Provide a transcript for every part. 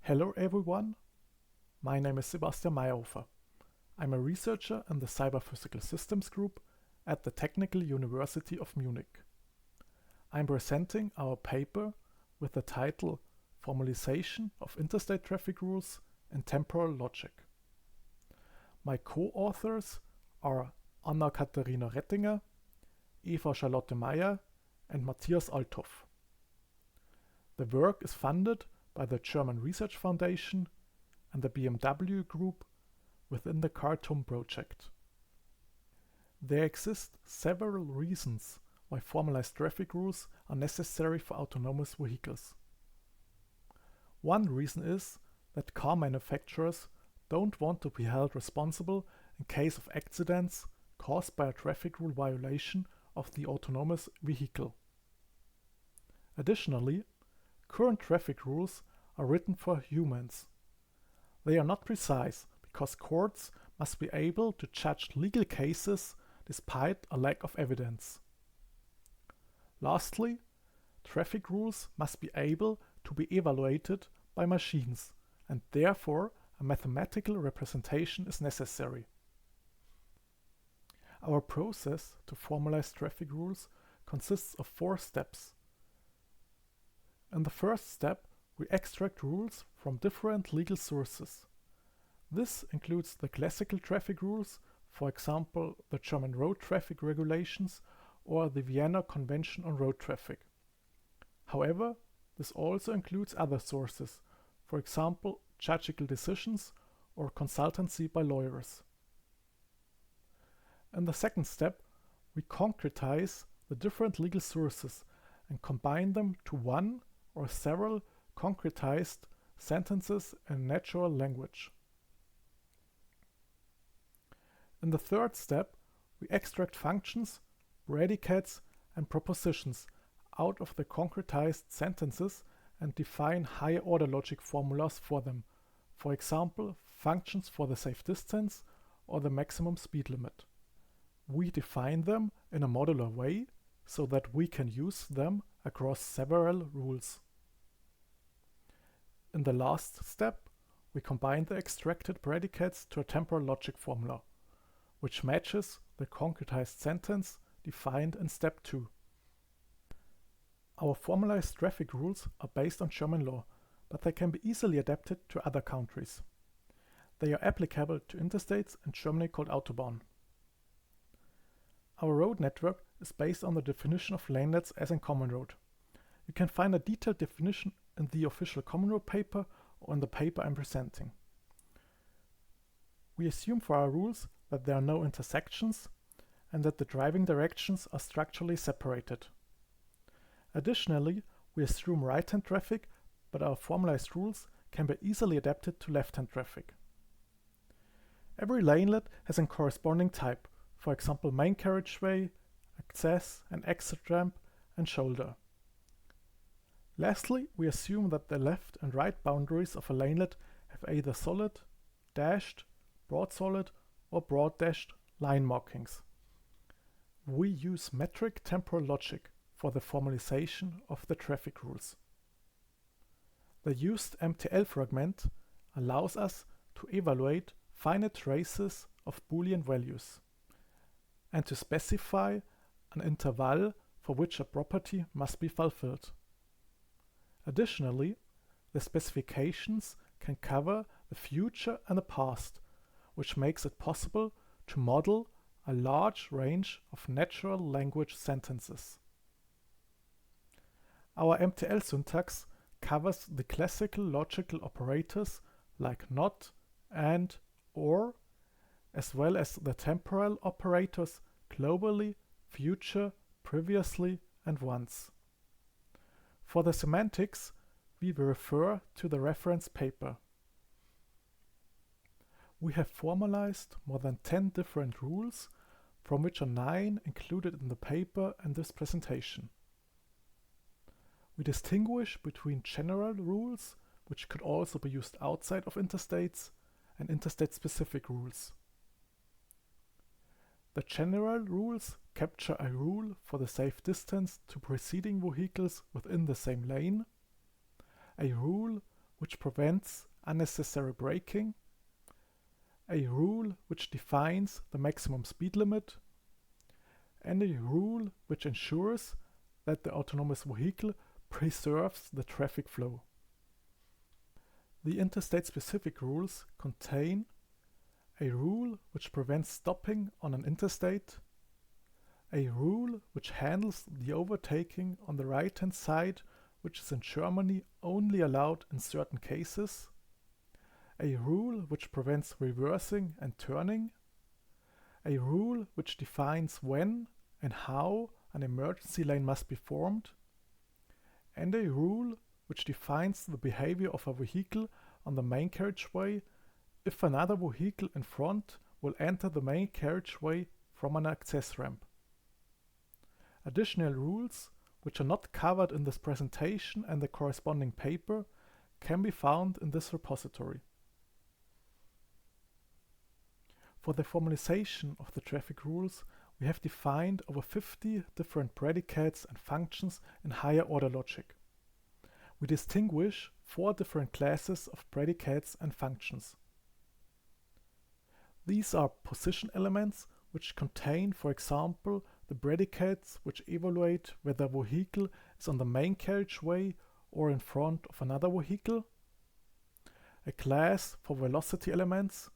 Hello everyone, my name is Sebastian Mayhofer. I'm a researcher in the Cyber-Physical Systems group at the Technical University of Munich. I'm presenting our paper with the title Formalization of Interstate Traffic Rules in Temporal Logic. My co-authors are Anna-Katharina Rettinger, Eva Charlotte Meyer and Matthias Althoff. The work is funded by the German Research Foundation and the BMW Group within the CARTOM project. There exist several reasons why formalized traffic rules are necessary for autonomous vehicles. One reason is that car manufacturers don't want to be held responsible in case of accidents caused by a traffic rule violation of the autonomous vehicle. Additionally, current traffic rules are written for humans. They are not precise because courts must be able to judge legal cases despite a lack of evidence. Lastly, traffic rules must be able to be evaluated by machines, and therefore a mathematical representation is necessary. Our process to formalize traffic rules consists of 4 steps. In the first step, we extract rules from different legal sources. This includes the classical traffic rules, for example, the German road traffic regulations or the Vienna Convention on Road Traffic. However, this also includes other sources, for example, judicial decisions or consultancy by lawyers. In the second step, we concretize the different legal sources and combine them to one or several concretized sentences in natural language. In the third step, we extract functions, predicates and propositions out of the concretized sentences and define higher order logic formulas for them, for example, functions for the safe distance or the maximum speed limit. We define them in a modular way so that we can use them across several rules. In the last step, we combine the extracted predicates to a temporal logic formula, which matches the concretized sentence defined in step 2. Our formalized traffic rules are based on German law, but they can be easily adapted to other countries. They are applicable to interstates in Germany called Autobahn. Our road network is based on the definition of lanelets as in common road. You can find a detailed definition in the official common road paper or in the paper I'm presenting. We assume for our rules that there are no intersections and that the driving directions are structurally separated. Additionally, we assume right-hand traffic, but our formalized rules can be easily adapted to left-hand traffic. Every lanelet has a corresponding type, for example main carriageway, access and exit ramp and shoulder. Lastly, we assume that the left and right boundaries of a lanelet have either solid, dashed, broad solid or broad dashed line markings. We use metric temporal logic for the formalization of the traffic rules. The used MTL fragment allows us to evaluate finite traces of Boolean values and to specify an interval for which a property must be fulfilled. Additionally, the specifications can cover the future and the past, which makes it possible to model a large range of natural language sentences. Our MTL syntax covers the classical logical operators like not, and, or, as well as the temporal operators globally, future, previously, and once. For the semantics, we will refer to the reference paper. We have formalized more than 10 different rules, from which are 9 included in the paper and this presentation. We distinguish between general rules, which could also be used outside of interstates, and interstate-specific rules. The general rules capture a rule for the safe distance to preceding vehicles within the same lane, a rule which prevents unnecessary braking, a rule which defines the maximum speed limit, and a rule which ensures that the autonomous vehicle preserves the traffic flow. The interstate-specific rules contain a rule which prevents stopping on an interstate, a rule which handles the overtaking on the right-hand side, which is in Germany only allowed in certain cases, a rule which prevents reversing and turning, a rule which defines when and how an emergency lane must be formed, and a rule which defines the behavior of a vehicle on the main carriageway if another vehicle in front will enter the main carriageway from an access ramp. Additional rules, which are not covered in this presentation and the corresponding paper, can be found in this repository. For the formalization of the traffic rules, we have defined over 50 different predicates and functions in higher order logic. We distinguish 4 different classes of predicates and functions. These are position elements, which contain, for example, the predicates which evaluate whether a vehicle is on the main carriageway or in front of another vehicle. A class for velocity elements,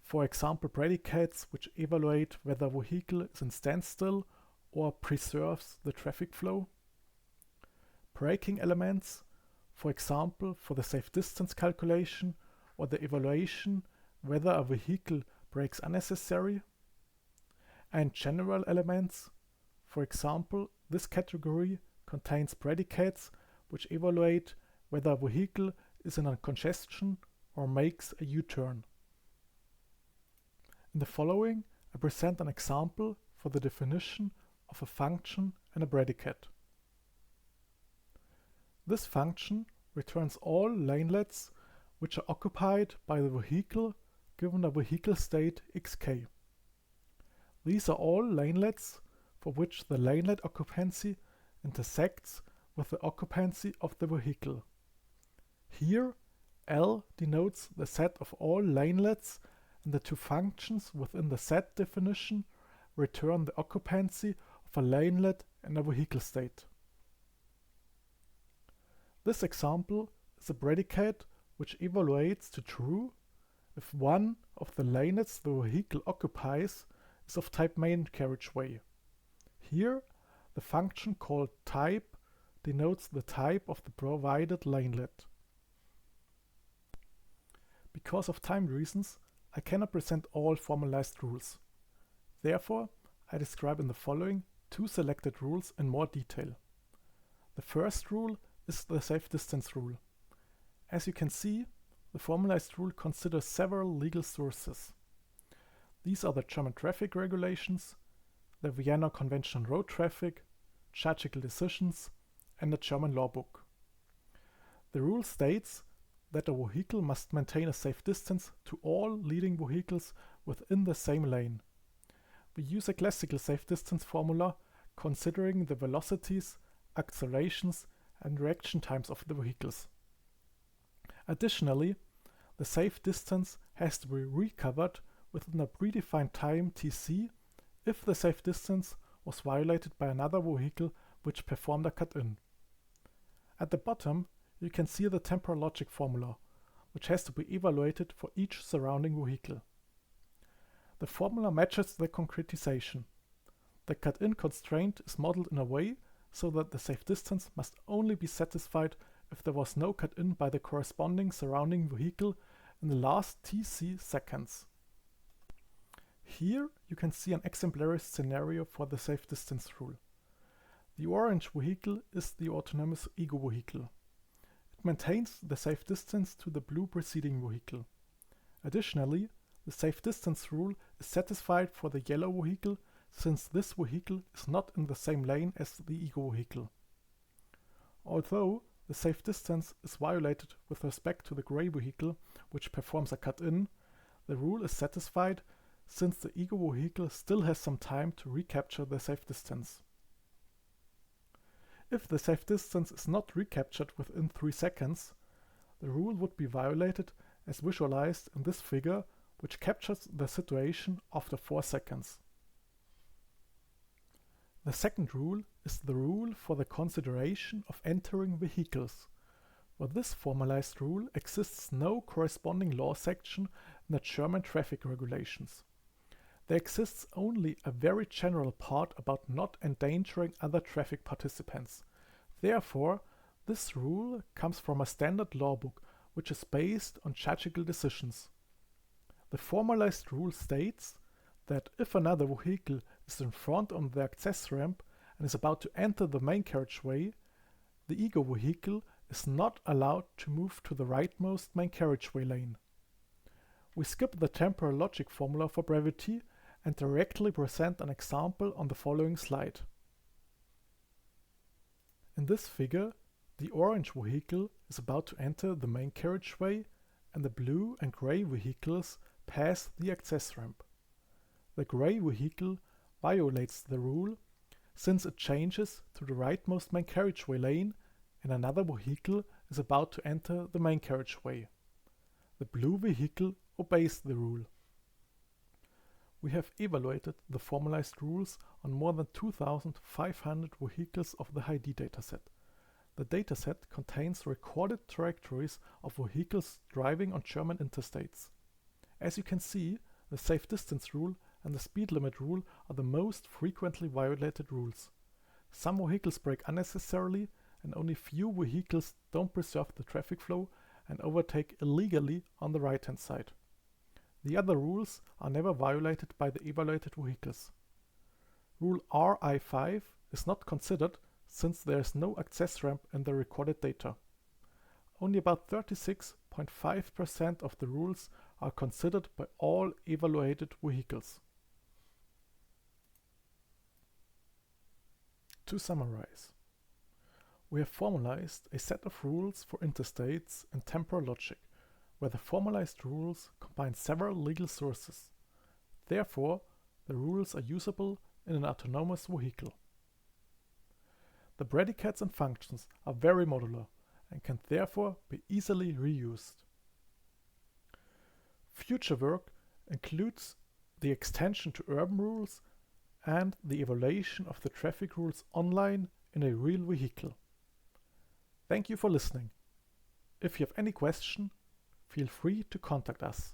for example predicates which evaluate whether a vehicle is in standstill or preserves the traffic flow. Braking elements, for example for the safe distance calculation or the evaluation whether a vehicle brakes unnecessary. And general elements, for example, this category contains predicates which evaluate whether a vehicle is in a congestion or makes a U-turn. In the following, I present an example for the definition of a function and a predicate. This function returns all lanelets which are occupied by the vehicle given a vehicle state xk. These are all lanelets for which the lanelet occupancy intersects with the occupancy of the vehicle. Here, L denotes the set of all lanelets, and the 2 functions within the set definition return the occupancy of a lanelet in a vehicle state. This example is a predicate which evaluates to true if one of the lanelets the vehicle occupies is of type main carriageway. Here, the function called type denotes the type of the provided lanelet. Because of time reasons, I cannot present all formalized rules. Therefore, I describe in the following 2 selected rules in more detail. The first rule is the safe distance rule. As you can see, the formalized rule considers several legal sources. These are the German traffic regulations, the Vienna Convention on Road Traffic, judicial decisions, and the German law book. The rule states that a vehicle must maintain a safe distance to all leading vehicles within the same lane. We use a classical safe distance formula considering the velocities, accelerations, and reaction times of the vehicles. Additionally, the safe distance has to be recovered within a predefined time tc if the safe distance was violated by another vehicle which performed a cut-in. At the bottom, you can see the temporal logic formula, which has to be evaluated for each surrounding vehicle. The formula matches the concretization. The cut-in constraint is modeled in a way so that the safe distance must only be satisfied if there was no cut-in by the corresponding surrounding vehicle in the last tc seconds. Here you can see an exemplary scenario for the safe distance rule. The orange vehicle is the autonomous ego vehicle. It maintains the safe distance to the blue preceding vehicle. Additionally, the safe distance rule is satisfied for the yellow vehicle since this vehicle is not in the same lane as the ego vehicle. Although the safe distance is violated with respect to the gray vehicle, which performs a cut-in, the rule is satisfied since the ego vehicle still has some time to recapture the safe distance. If the safe distance is not recaptured within 3 seconds, the rule would be violated as visualized in this figure, which captures the situation after 4 seconds. The second rule is the rule for the consideration of entering vehicles. For this formalized rule exists no corresponding law section in the German traffic regulations. There exists only a very general part about not endangering other traffic participants. Therefore, this rule comes from a standard law book which is based on judicial decisions. The formalized rule states that if another vehicle is in front on the access ramp and is about to enter the main carriageway, the ego vehicle is not allowed to move to the rightmost main carriageway lane. We skip the temporal logic formula for brevity and directly present an example on the following slide. In this figure, the orange vehicle is about to enter the main carriageway and the blue and gray vehicles pass the access ramp. The gray vehicle violates the rule since it changes to the rightmost main carriageway lane and another vehicle is about to enter the main carriageway. The blue vehicle obeys the rule. We have evaluated the formalized rules on more than 2,500 vehicles of the ID dataset. The dataset contains recorded trajectories of vehicles driving on German interstates. As you can see, the safe distance rule and the speed limit rule are the most frequently violated rules. Some vehicles brake unnecessarily and only few vehicles don't preserve the traffic flow and overtake illegally on the right-hand side. The other rules are never violated by the evaluated vehicles. Rule RI5 is not considered since there is no access ramp in the recorded data. Only about 36.5% of the rules are considered by all evaluated vehicles. To summarize, we have formalized a set of rules for interstates in temporal logic, where the formalized rules combine several legal sources. Therefore, the rules are usable in an autonomous vehicle. The predicates and functions are very modular and can therefore be easily reused. Future work includes the extension to urban rules and the evaluation of the traffic rules online in a real vehicle. Thank you for listening. If you have any question, feel free to contact us.